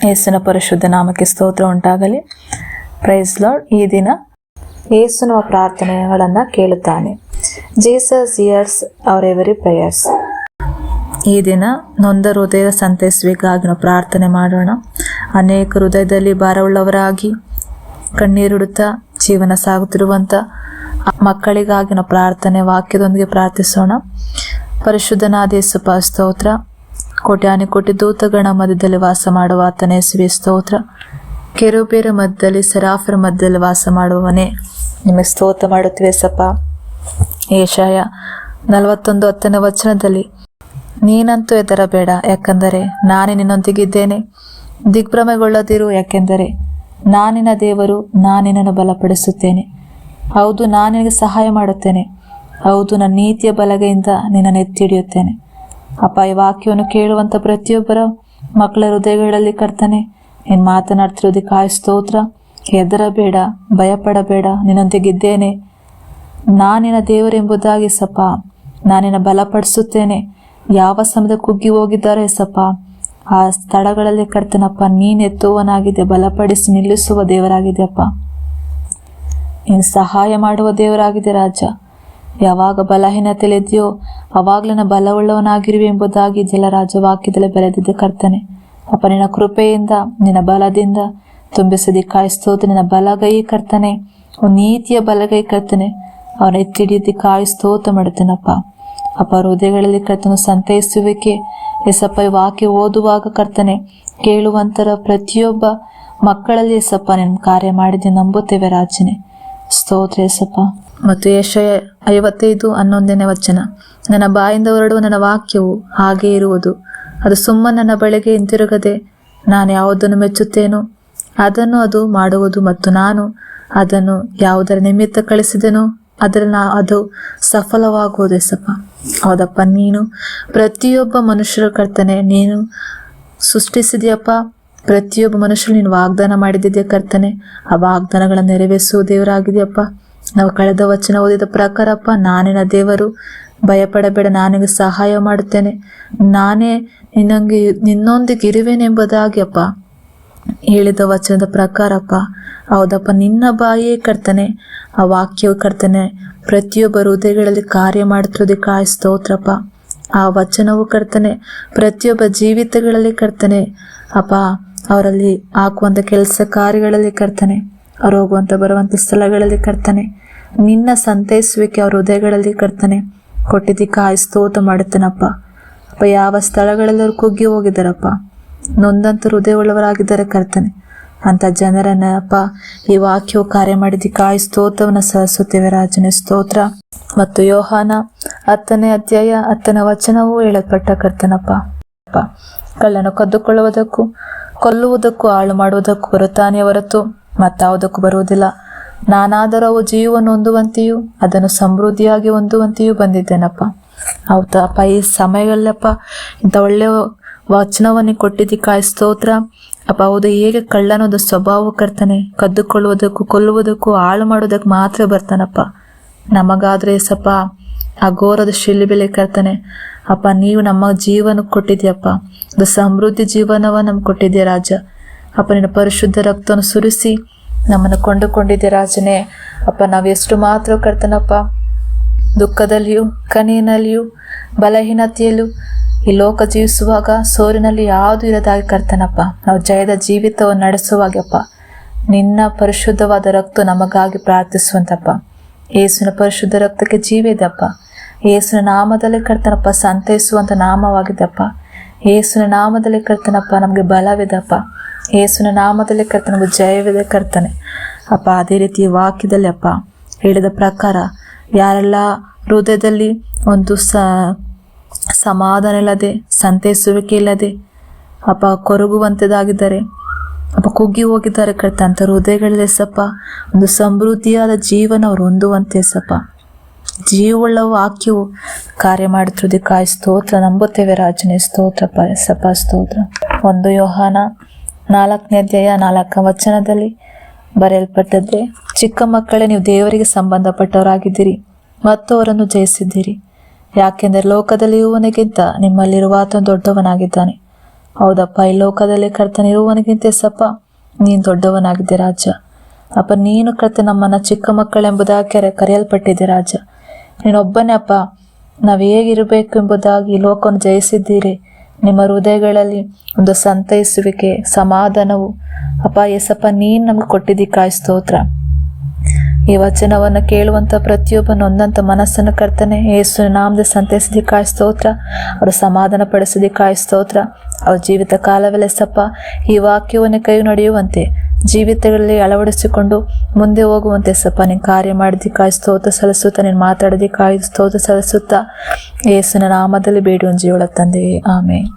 ಯೇಸುವಿನ ಪರಿಶುದ್ಧ ನಾಮಕ್ಕೆ ಸ್ತೋತ್ರ ಉಂಟಾಗಲಿ. Price lord. ಈ ದಿನ ಯೇಸು ನಮ್ಮ ಪ್ರಾರ್ಥನೆಗಳನ್ನು ಕೇಳುತ್ತಾನೆ. Jesus hears our every prayers. ಈ ದಿನ ನೊಂದ ಹೃದಯ ಸಂತೈಸುವಿಗಾಗಿ ನಾವು ಪ್ರಾರ್ಥನೆ ಮಾಡೋಣ. ಅನೇಕ ಹೃದಯದಲ್ಲಿ ಭಾರವುಳ್ಳವರಾಗಿ ಕಣ್ಣೀರಿಡುತ್ತಾ ಜೀವನ ಸಾಗುತ್ತಿರುವಂಥ ಮಕ್ಕಳಿಗಾಗಿ ನಾವು ಪ್ರಾರ್ಥನೆ ವಾಕ್ಯದೊಂದಿಗೆ ಪ್ರಾರ್ಥಿಸೋಣ. ಪರಿಶುದ್ಧನಾದ ಯೇಸಪ್ಪ ಸ್ತೋತ್ರ. ಕೋಟ್ಯಾನಿ ಕೋಟಿ ದೂತಗಣ ಮಧ್ಯದಲ್ಲಿ ವಾಸ ಮಾಡುವ ಆತನೇ ಯೇಸುವೆ ಸ್ತೋತ್ರ. ಕೆರೂಬಿಯರ ಮಧ್ಯದಲ್ಲಿ ಸೆರಾಫರ ಮಧ್ಯದಲ್ಲಿ ವಾಸ ಮಾಡುವವನೇ ನಿಮಗೆ ಸ್ತೋತ್ರ ಮಾಡುತ್ತೇವೆ ಸಪ್ಪ. ಯೆಶಾಯ 41:10 ವಚನದಲ್ಲಿ ನೀನಂತೂ ಹೆದರಬೇಡ, ಯಾಕೆಂದರೆ ನಾನೇ ನಿನ್ನೊಂದಿಗಿದ್ದೇನೆ. ದಿಗ್ಭ್ರಮೆಗೊಳ್ಳದಿರು, ಯಾಕೆಂದರೆ ನಾನಿನ ದೇವರು, ನಾನಿನನ್ನು ಬಲಪಡಿಸುತ್ತೇನೆ. ಹೌದು, ನಾನು ನಿನಗೆ ಸಹಾಯ ಮಾಡುತ್ತೇನೆ. ಹೌದು, ನನ್ನ ನೀತಿಯ ಬಲಗೈಯಿಂದ ನಿನ್ನನ್ನು ಎತ್ತಿ ಹಿಡಿಯುತ್ತೇನೆ. ಅಪ್ಪ, ಈ ವಾಕ್ಯವನ್ನು ಕೇಳುವಂಥ ಪ್ರತಿಯೊಬ್ಬರ ಮಕ್ಕಳ ಹೃದಯಗಳಲ್ಲಿ ಕರ್ತನೆ ನೀನು ಮಾತನಾಡ್ತಿರೋದಕ್ಕೆ ಸ್ತೋತ್ರ. ಹೆದರಬೇಡ, ಭಯಪಡಬೇಡ, ನಿನ್ನೊಂದಿಗಿದ್ದೇನೆ. ನಾನಿನ ದೇವರೆಂಬುದಾಗಿ ಸಪ್ಪ, ನಾನಿನ ಬಲಪಡಿಸುತ್ತೇನೆ. ಯಾವ ಸಮಯದ ಕುಗ್ಗಿ ಹೋಗಿದ್ದಾರೆ ಸಪ್ಪ, ಆ ಸ್ಥಳಗಳಲ್ಲಿ ಕರ್ತನಪ್ಪ ನೀನು ಎತ್ತುವನಾಗಿದೆ, ಬಲಪಡಿಸಿ ನಿಲ್ಲಿಸುವ ದೇವರಾಗಿದೆಯಪ್ಪ. ನೀನು ಸಹಾಯ ಮಾಡುವ ದೇವರಾಗಿದೆ ರಾಜ. ಯಾವಾಗ ಬಲಹೀನತೆಯಲ್ಲಿದೆಯೋ ಅವಾಗಲೇ ನಾನು ಬಲವುಳ್ಳವನಾಗಿರುವೆ ಎಂಬುದಾಗಿ ಜಲರಾಜ ವಾಕ್ಯದಲ್ಲಿ ಬರೆದಿದ್ದೆ ಕರ್ತನೆ. ಅಪ್ಪ, ನಿನ್ನ ಕೃಪೆಯಿಂದ ನಿನ್ನ ಬಲದಿಂದ ತುಂಬಿಸೋದಿಕ್ಕಾಗಿ ಸ್ತೋತ್ರ. ನಿನ್ನ ಬಲಗೈ ಕರ್ತನೆ, ನೀತಿಯ ಬಲಗೈ ಕರ್ತನೆ, ಅವನ ಎತ್ತಿಡಿಯೋದಕ್ಕಾಗಿ ಸ್ತೋತ್ರ ಮಾಡುತ್ತೇನಪ್ಪ. ಅಪ್ಪ, ಹೃದಯಗಳಲ್ಲಿ ಕರ್ತನ ಸಂತೈಸುವಿಕೆ ಎಸಪ್ಪ, ಈ ವಾಕ್ಯ ಓದುವಾಗ ಕರ್ತನೆ ಕೇಳುವಂತರ ಪ್ರತಿಯೊಬ್ಬ ಮಕ್ಕಳಲ್ಲಿ ಎಸಪ್ಪ ನಿನ್ನ ಕಾರ್ಯ ಮಾಡಿದ್ದೆ ನಂಬುತ್ತೇವೆ ರಾಜನೇ. ಸ್ತೋತ್ರ ಎಸಪ್ಪ. ಮತ್ತು ಯೆಶಾಯ 55:11 ವಚನ, ನನ್ನ ಬಾಯಿಂದ ಹೊರಡುವ ನನ್ನ ವಾಕ್ಯವು ಹಾಗೇ ಇರುವುದು, ಅದು ಸುಮ್ಮನೆ ನನ್ನ ಬಳಿಗೆ ಹಿಂತಿರುಗದೆ ನಾನು ಯಾವುದನ್ನು ಮೆಚ್ಚುತ್ತೇನೋ ಅದನ್ನು ಅದು ಮಾಡುವುದು, ಮತ್ತು ನಾನು ಅದನ್ನು ಯಾವುದರ ನಿಮಿತ್ತ ಕಳಿಸಿದೆನೋ ಅದರಲ್ಲಿ ಅದು ಸಫಲವಾಗುವುದು ಎಸಪ್ಪ. ಹೌದಪ್ಪ, ನೀನು ಪ್ರತಿಯೊಬ್ಬ ಮನುಷ್ಯರ ಕರ್ತನೆ ನೀನು ಸೃಷ್ಟಿಸಿದೆಯಪ್ಪ. ಪ್ರತಿಯೊಬ್ಬ ಮನುಷ್ಯರು ನೀನು ವಾಗ್ದಾನ ಮಾಡಿದ್ದೆ ಕರ್ತನೆ. ಆ ವಾಗ್ದಾನಗಳನ್ನು ನೆರವೇರಿಸುವ ದೇವರಾಗಿದೆಯಪ್ಪ. ನಾವು ಕಳೆದ ವಚನ ಓದಿದ ಪ್ರಕಾರಪ್ಪ, ನಾನಿನ ದೇವರು, ಭಯಪಡಬೇಡ, ನಾನಿಗೆ ಸಹಾಯ ಮಾಡುತ್ತೇನೆ, ನಾನೇ ನಿನ್ನೊಂದಿಗೆ ಇರುವೆನೆಂಬುದಾಗಿ ಅಪ್ಪ ಹೇಳಿದ ವಚನದ ಪ್ರಕಾರಪ್ಪ. ಹೌದಪ್ಪ, ನಿನ್ನ ಬಾಯಿಯೇ ಕರ್ತನೆ, ಆ ವಾಕ್ಯವು ಕರ್ತನೆ ಪ್ರತಿಯೊಬ್ಬ ಹೃದಯಗಳಲ್ಲಿ ಕಾರ್ಯ ಮಾಡುತ್ತಿರೋದಕ್ಕೆ ಸ್ತೋತ್ರಪ್ಪ. ಆ ವಚನವು ಕರ್ತನೆ ಪ್ರತಿಯೊಬ್ಬ ಜೀವಿತಗಳಲ್ಲಿ ಕರ್ತನೆ ಅಪ್ಪ, ಅವರಲ್ಲಿ ಹಾಕುವಂಥ ಕೆಲಸ ಕಾರ್ಯಗಳಲ್ಲಿ ಕರ್ತನೆ, ಅವ್ರು ಹೋಗುವಂಥ ಬರುವಂಥ ಸ್ಥಳಗಳಲ್ಲಿ ಕರ್ತನೆ ನಿನ್ನ ಸಂತೈಸುವಿಕೆ ಅವ್ರ ಹೃದಯಗಳಲ್ಲಿ ಕರ್ತನೆ ಕೊಟ್ಟಿದ್ದಕ್ಕೆ ಸ್ತೋತ್ರ ಮಾಡುತ್ತೇನಪ್ಪ. ಅಪ್ಪ, ಯಾವ ಸ್ಥಳಗಳಲ್ಲಿ ಅವ್ರು ಕುಗ್ಗಿ ಹೋಗಿದ್ದಾರಪ್ಪ, ನೊಂದಂಥ ಹೃದಯವುಳ್ಳವರಾಗಿದ್ದಾರೆ ಕರ್ತನೆ, ಅಂತ ಜನರನ್ನಪ್ಪ ಈ ವಾಕ್ಯವು ಕಾರ್ಯ ಮಾಡಿದ್ದಕ್ಕೆ ಸ್ತೋತ್ರವನ್ನು ಸಲ್ಲಿಸುತ್ತೇವೆ ರಾಜನೇ. ಸ್ತೋತ್ರ. ಮತ್ತು ಯೋಹಾನ 10ನೇ ಅಧ್ಯಾಯ 10ನೇ ವಚನವೂ ಹೇಳಲ್ಪಟ್ಟ ಕರ್ತನಪ್ಪ, ಕಳ್ಳನು ಕದ್ದುಕೊಳ್ಳುವುದಕ್ಕೂ ಕೊಲ್ಲುವುದಕ್ಕೂ ಹಾಳು ಮಾಡುವುದಕ್ಕೂ ಬರುತ್ತಾನೆ ಹೊರತು ಮತ್ತಾವುದಕ್ಕೂ ಬರುವುದಿಲ್ಲ. ನಾನಾದರೂ ಅವು ಜೀವವನ್ನು ಹೊಂದುವಂತೆಯೂ ಅದನ್ನು ಸಮೃದ್ಧಿಯಾಗಿ ಹೊಂದುವಂತೆಯೂ ಬಂದಿದ್ದೇನಪ್ಪ. ಹೌದಪ್ಪ, ಈ ಸಮಯಗಳಲ್ಲಪ್ಪ ಇಂಥ ಒಳ್ಳೆಯ ವಚನವನ್ನು ಕೊಟ್ಟಿದ್ದಕ್ಕೆ ಸ್ತೋತ್ರ ಅಪ್ಪ. ಹೌದು, ಹೇಗೆ ಕಳ್ಳನೊಂದು ಸ್ವಭಾವ ಕರ್ತನೆ ಕದ್ದುಕೊಳ್ಳುವುದಕ್ಕೂ ಕೊಲ್ಲುವುದಕ್ಕೂ ಹಾಳು ಮಾಡೋದಕ್ಕೆ ಮಾತ್ರ ಬರ್ತಾನಪ್ಪ. ನಮಗಾದ್ರೆ ಸಪ್ಪ ಆ ಘೋರದ ಶಿಲುಬೆಲೆ ಕರ್ತನೆ ಅಪ್ಪ, ನೀವು ನಮ್ಮ ಜೀವನ ಕೊಟ್ಟಿದ್ಯಪ್ಪ, ಅದು ಸಮೃದ್ಧಿ ಜೀವನವ ನಮ್ಗೆ ಕೊಟ್ಟಿದ್ದೆ ರಾಜ. ಅಪ್ಪ, ನಿನ್ನ ಪರಿಶುದ್ಧ ರಕ್ತವನ್ನು ಸುರಿಸಿ ನಮ್ಮನ್ನು ಕೊಂಡುಕೊಂಡಿದ್ದೆ ರಾಜನೇ. ಅಪ್ಪ, ನಾವು ಎಷ್ಟು ಮಾತ್ರ ಕರ್ತನಪ್ಪ ದುಃಖದಲ್ಲಿಯೂ ಕಣ್ಣೀರಿನಲ್ಲಿಯೂ ಬಲಹೀನತೆಯಲ್ಲೂ ಈ ಲೋಕ ಜೀವಿಸುವಾಗ ಸೋರಿನಲ್ಲಿ ಯಾವುದು ಇರೋದಾಗಿ ಕರ್ತನಪ್ಪ, ನಾವು ಜಯದ ಜೀವಿತವನ್ನು ನಡೆಸುವಾಗಪ್ಪ ನಿನ್ನ ಪರಿಶುದ್ಧವಾದ ರಕ್ತ ನಮಗಾಗಿ ಪ್ರಾರ್ಥಿಸುವಂತಪ್ಪ. ಯೇಸುವಿನ ಪರಿಶುದ್ಧ ರಕ್ತಕ್ಕೆ ಜೀವ ಇದೆಯಪ್ಪ. ಯೇಸುವಿನ ನಾಮದಲ್ಲಿ ಕರ್ತನಪ್ಪ ಸಂತೈಸುವಂಥ ನಾಮವಾಗಿದ್ದಪ್ಪ. ಯೇಸುವಿನ ನಾಮದಲ್ಲಿ ಕರ್ತನಪ್ಪ ನಮಗೆ ಬಲವಿದಪ್ಪ. ಯೇಸುವಿನ ನಾಮದಲ್ಲಿ ಕರ್ತನಮಗೆ ಜಯವಿದೆ ಕರ್ತನೆ ಅಪ್ಪ. ಅದೇ ರೀತಿ ವಾಕ್ಯದಲ್ಲಿ ಅಪ್ಪ ಹೇಳಿದ ಪ್ರಕಾರ ಯಾರೆಲ್ಲ ಹೃದಯದಲ್ಲಿ ಒಂದು ಸಮಾಧಾನ ಇಲ್ಲದೆ ಸಂತೈಸುವಿಕೆ ಇಲ್ಲದೆ ಅಪ್ಪ ಕೊರಗುವಂಥದ್ದಾಗಿದ್ದಾರೆ ಅಪ್ಪ, ಕುಗ್ಗಿ ಹೋಗಿದ್ದಾರೆ ಕರ್ತಂತ ಹೃದಯಗಳಲ್ಲಿ ಸಪ್ಪ ಒಂದು ಸಮೃದ್ಧಿಯಾದ ಜೀವನ ಅವ್ರು ಹೊಂದುವಂತೆ ಸಪ್ಪ ಜೀವವುಳ್ಳ ವಾಕ್ಯವು ಕಾರ್ಯ ಮಾಡುತ್ತಿರೋದಕ್ಕೆ ಸ್ತೋತ್ರ ನಂಬುತ್ತೇವೆ ರಾಜನೇ. ಸ್ತೋತ್ರಪ್ಪ ಸಪ್ಪ ಸ್ತೋತ್ರ. 1 ಯೋಹಾನ 4ನೇ ಅಧ್ಯಾಯ 4ನೇ ವಚನದಲ್ಲಿ ಬರೆಯಲ್ಪಟ್ಟದ್ದೇ, ಚಿಕ್ಕ ಮಕ್ಕಳೇ, ನೀವು ದೇವರಿಗೆ ಸಂಬಂಧಪಟ್ಟವರಾಗಿದ್ದೀರಿ ಮತ್ತು ಅವರನ್ನು ಜಯಿಸಿದ್ದೀರಿ. ಯಾಕೆಂದರೆ ಲೋಕದಲ್ಲಿ ಇರುವವನಿಗಿಂತ ನಿಮ್ಮಲ್ಲಿರುವ ಆತನು ದೊಡ್ಡವನಾಗಿದ್ದಾನೆ. ಹೌದಪ್ಪ, ಈ ಲೋಕದಲ್ಲಿ ಕರ್ತನಿರುವವನಿಗಿಂತ ಸಪ್ಪ ನೀನು ದೊಡ್ಡವನಾಗಿದ್ದೆ ರಾಜ. ಅಪ್ಪ, ನೀನು ಕರ್ತ ನಮ್ಮನ್ನ ಚಿಕ್ಕ ಮಕ್ಕಳೆಂಬುದಾಗಿ ಕರೆಯಲ್ಪಟ್ಟಿದ್ದೆ ರಾಜ. ನೀನೊಬ್ಬನೇ ಅಪ್ಪ ನಾವು ಹೇಗಿರಬೇಕು ಎಂಬುದಾಗಿ ಈ ಲೋಕವನ್ನು ಜಯಿಸಿದ್ದೀರಿ. ನಿಮ್ಮ ಹೃದಯಗಳಲ್ಲಿ ಒಂದು ಸಂತೈಸುವಿಕೆ, ಸಮಾಧಾನವು ಅಪ್ಪ ಯೇಸಪ್ಪ ನೀನು ನಮ್ಗೆ ಕೊಟ್ಟಿದ್ದಕ್ಕಾಗಿ ಸ್ತೋತ್ರ. ಈ ವಚನವನ್ನು ಕೇಳುವಂಥ ಪ್ರತಿಯೊಬ್ಬನ ಒಂದಂಥ ಮನಸ್ಸನ್ನು ಕರ್ತನೆ ಯೇಸುವಿನ ನಾಮದ ಸಂತೈಸಿದ್ದಕ್ಕಾಗಿ ಸ್ತೋತ್ರ. ಅವರು ಸಮಾಧಾನ ಪಡಿಸೋದಕ್ಕಾಗಿ ಸ್ತೋತ್ರ. ಅವ್ರ ಜೀವಿತ ಕಾಲವೆಲ್ಲ ಸಪ್ಪ ಈ ವಾಕ್ಯವನ್ನು ಕೈ ನಡೆಯುವಂತೆ ಜೀವಿತಗಳಲ್ಲಿ ಅಳವಡಿಸಿಕೊಂಡು ಮುಂದೆ ಹೋಗುವಂತೆ ಸಪ್ಪ ನೀನು ಕಾರ್ಯ ಮಾಡಿದ್ದಕ್ಕಾಗಿ ಸ್ತೋತ್ರ ಸಲ್ಲಿಸುತ್ತಾ, ನೀನು ಮಾತಾಡೋದಕ್ಕಾಗಿ ಸ್ತೋತ್ರ ಸಲ್ಲಿಸುತ್ತಾ, ಯೇಸುವಿನ ನಾಮದಲ್ಲಿ ಬೇಡಿ ಒಂದು ಜೀವಳ ತಂದೆಯೇ, ಆಮೇನ್.